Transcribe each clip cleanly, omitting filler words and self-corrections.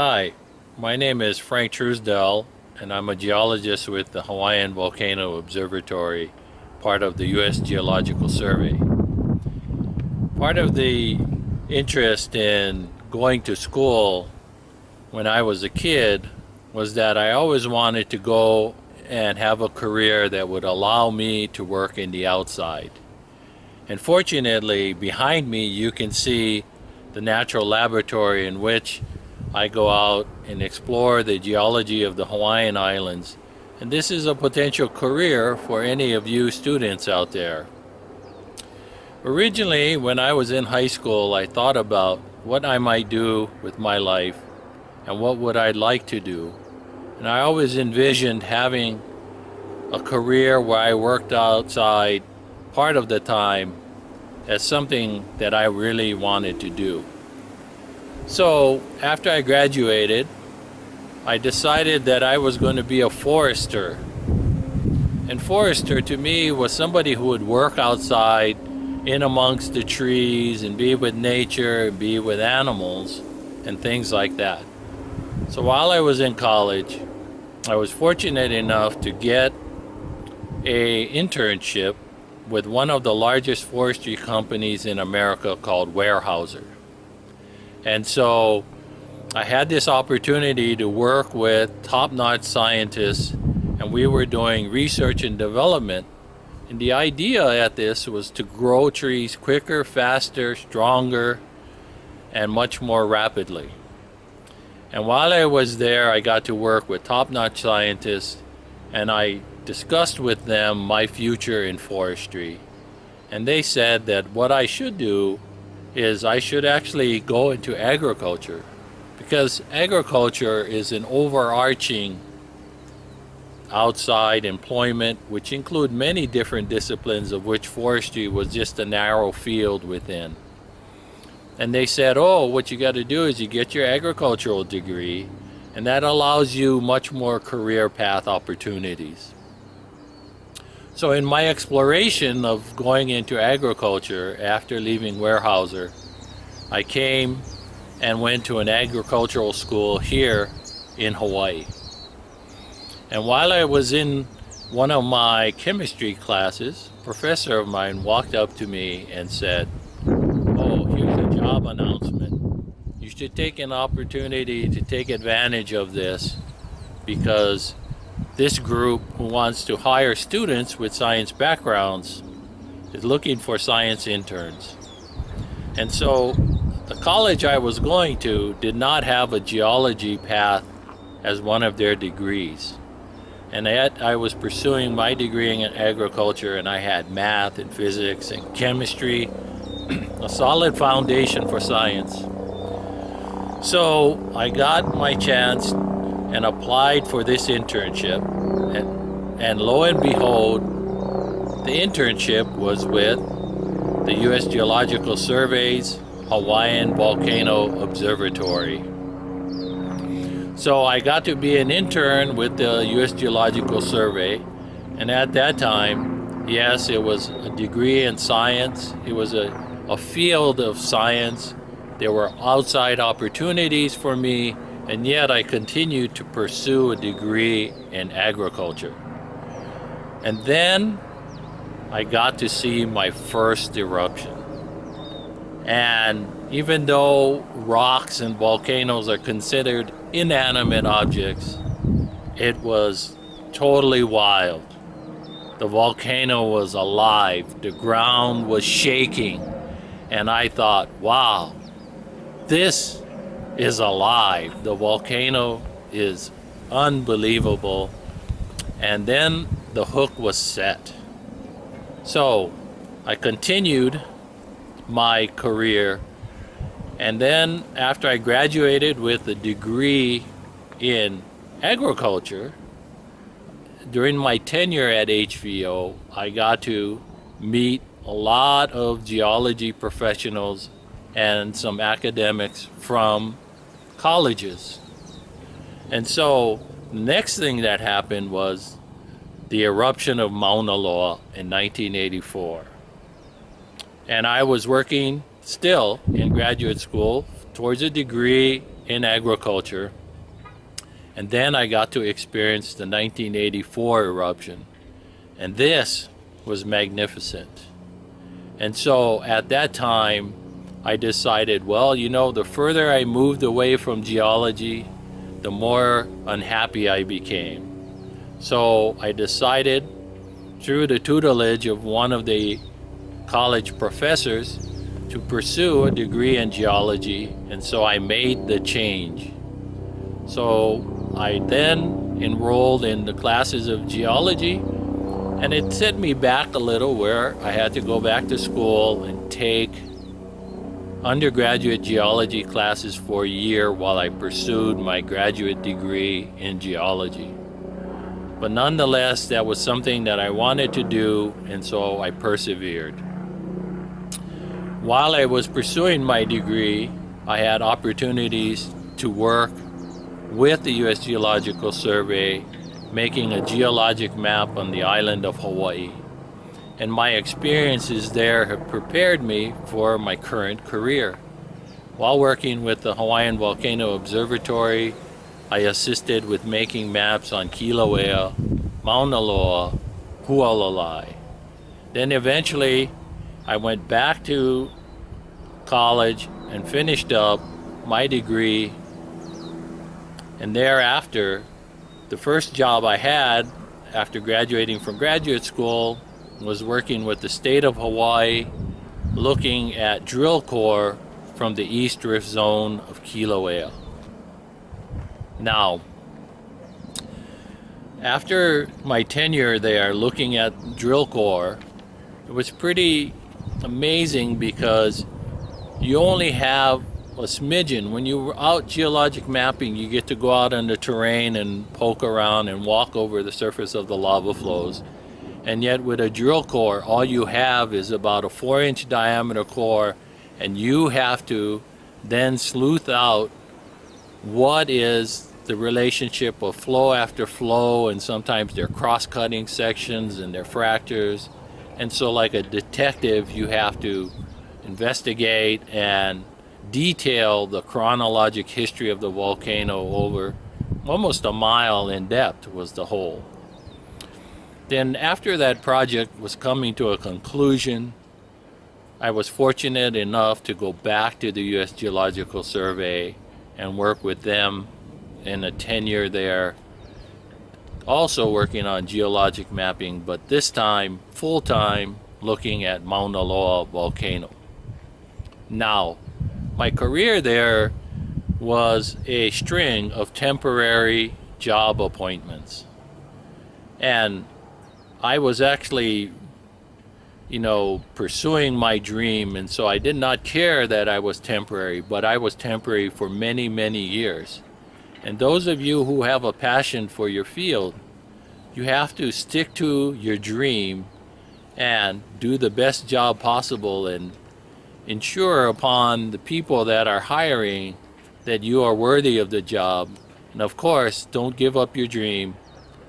Hi, my name is Frank Trusdell, and I'm a geologist with the Hawaiian Volcano Observatory, part of the U.S. Geological Survey. Part of the interest in going to school when I was a kid was that I always wanted to go and have a career that would allow me to work in the outside. And fortunately, behind me you can see the natural laboratory in which I go out and explore the geology of the Hawaiian Islands. And this is a potential career for any of you students out there. Originally, when I was in high school, I thought about what I might do with my life and what would I like to do. And I always envisioned having a career where I worked outside part of the time as something that I really wanted to do. So after I graduated, I decided that I was going to be a forester. And forester to me was somebody who would work outside in amongst the trees and be with nature, be with animals and things like that. So while I was in college, I was fortunate enough to get an internship with one of the largest forestry companies in America called Weyerhaeuser. And so I had this opportunity to work with top-notch scientists, and we were doing research and development. And the idea at this was to grow trees quicker, faster, stronger, and much more rapidly. And while I was there, I got to work with top-notch scientists, and I discussed with them my future in forestry. And they said that what I should do is I should actually go into agriculture, because agriculture is an overarching outside employment which include many different disciplines, of which forestry was just a narrow field within. And they said, oh, what you got to do is you get your agricultural degree, and that allows you much more career path opportunities. So in my exploration of going into agriculture after leaving Weyerhaeuser, I came and went to an agricultural school here in Hawaii. And while I was in one of my chemistry classes, a professor of mine walked up to me and said, oh, here's a job announcement. You should take an opportunity to take advantage of this, because this group who wants to hire students with science backgrounds is looking for science interns. And so the college I was going to did not have a geology path as one of their degrees. And yet I was pursuing my degree in agriculture, and I had math and physics and chemistry, a solid foundation for science. So I got my chance and applied for this internship, and lo and behold, the internship was with the U.S. Geological Survey's Hawaiian Volcano Observatory. So I got to be an intern with the U.S. Geological Survey, and at that time, yes, it was a degree in science. It was a field of science. There were outside opportunities for me, and yet I continued to pursue a degree in agriculture. And then I got to see my first eruption. And even though rocks and volcanoes are considered inanimate objects, it was totally wild. The volcano was alive, the ground was shaking, and I thought, wow, this is alive. The volcano is unbelievable. And then the hook was set. So I continued my career, and then after I graduated with a degree in agriculture, during my tenure at HVO, I got to meet a lot of geology professionals and some academics from colleges. And so the next thing that happened was the eruption of Mauna Loa in 1984. And I was working still in graduate school towards a degree in agriculture. And then I got to experience the 1984 eruption. And this was magnificent. And so at that time, I decided, well, you know, the further I moved away from geology, the more unhappy I became. So I decided, through the tutelage of one of the college professors, to pursue a degree in geology, and so I made the change. So I then enrolled in the classes of geology, and it set me back a little where I had to go back to school and take undergraduate geology classes for a year while I pursued my graduate degree in geology. But nonetheless, that was something that I wanted to do, and so I persevered. While I was pursuing my degree, I had opportunities to work with the U.S. Geological Survey, making a geologic map on the island of Hawaii. And my experiences there have prepared me for my current career. While working with the Hawaiian Volcano Observatory, I assisted with making maps on Kilauea, Mauna Loa, Hualalai. Then eventually, I went back to college and finished up my degree. And thereafter, the first job I had after graduating from graduate school was working with the state of Hawaii, looking at drill core from the East Rift Zone of Kilauea. Now, after my tenure there looking at drill core, it was pretty amazing because you only have a smidgen. When you're out geologic mapping, you get to go out on the terrain and poke around and walk over the surface of the lava flows. And yet with a drill core, all you have is about a 4-inch diameter core, and you have to then sleuth out what is the relationship of flow after flow, and sometimes they're cross-cutting sections and they're fractures. And so like a detective, you have to investigate and detail the chronologic history of the volcano over almost a mile in depth was the hole. Then after that project was coming to a conclusion, I was fortunate enough to go back to the U.S. Geological Survey and work with them in a tenure there, also working on geologic mapping, but this time full-time looking at Mauna Loa volcano. Now, my career there was a string of temporary job appointments. And I was actually, pursuing my dream, and so I did not care that I was temporary, but I was temporary for many, many years. And those of you who have a passion for your field, you have to stick to your dream and do the best job possible and ensure upon the people that are hiring that you are worthy of the job. And of course, don't give up your dream.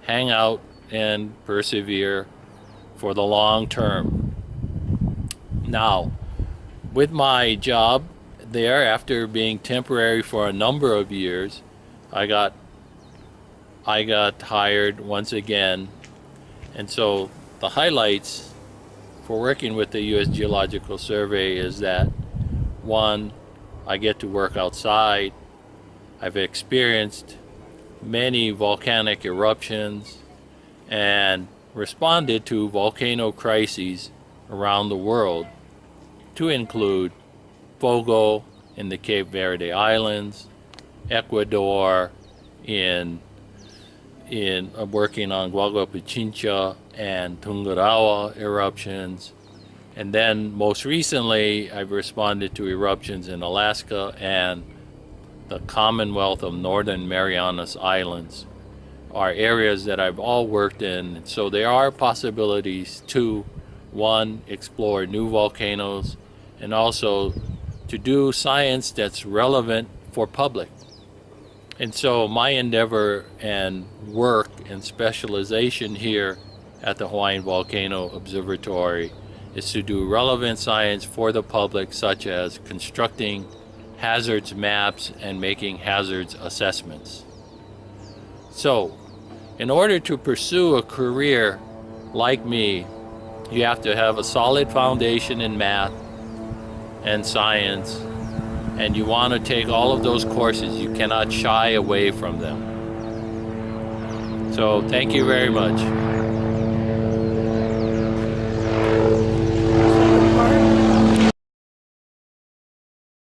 Hang out and persevere for the long term. Now, with my job there, after being temporary for a number of years, I got hired once again. And so the highlights for working with the U.S. Geological Survey is that, one, I get to work outside. I've experienced many volcanic eruptions and responded to volcano crises around the world, to include Fogo in the Cape Verde Islands, Ecuador in working on Guagua-Pichincha and Tungurahua eruptions. And then most recently, I've responded to eruptions in Alaska and the Commonwealth of Northern Marianas Islands are areas that I've all worked in. So there are possibilities to, one, explore new volcanoes, and also to do science that's relevant for public. And so my endeavor and work and specialization here at the Hawaiian Volcano Observatory is to do relevant science for the public, such as constructing hazards maps and making hazards assessments. So, in order to pursue a career like me, you have to have a solid foundation in math and science, and you want to take all of those courses. You cannot shy away from them. So, thank you very much.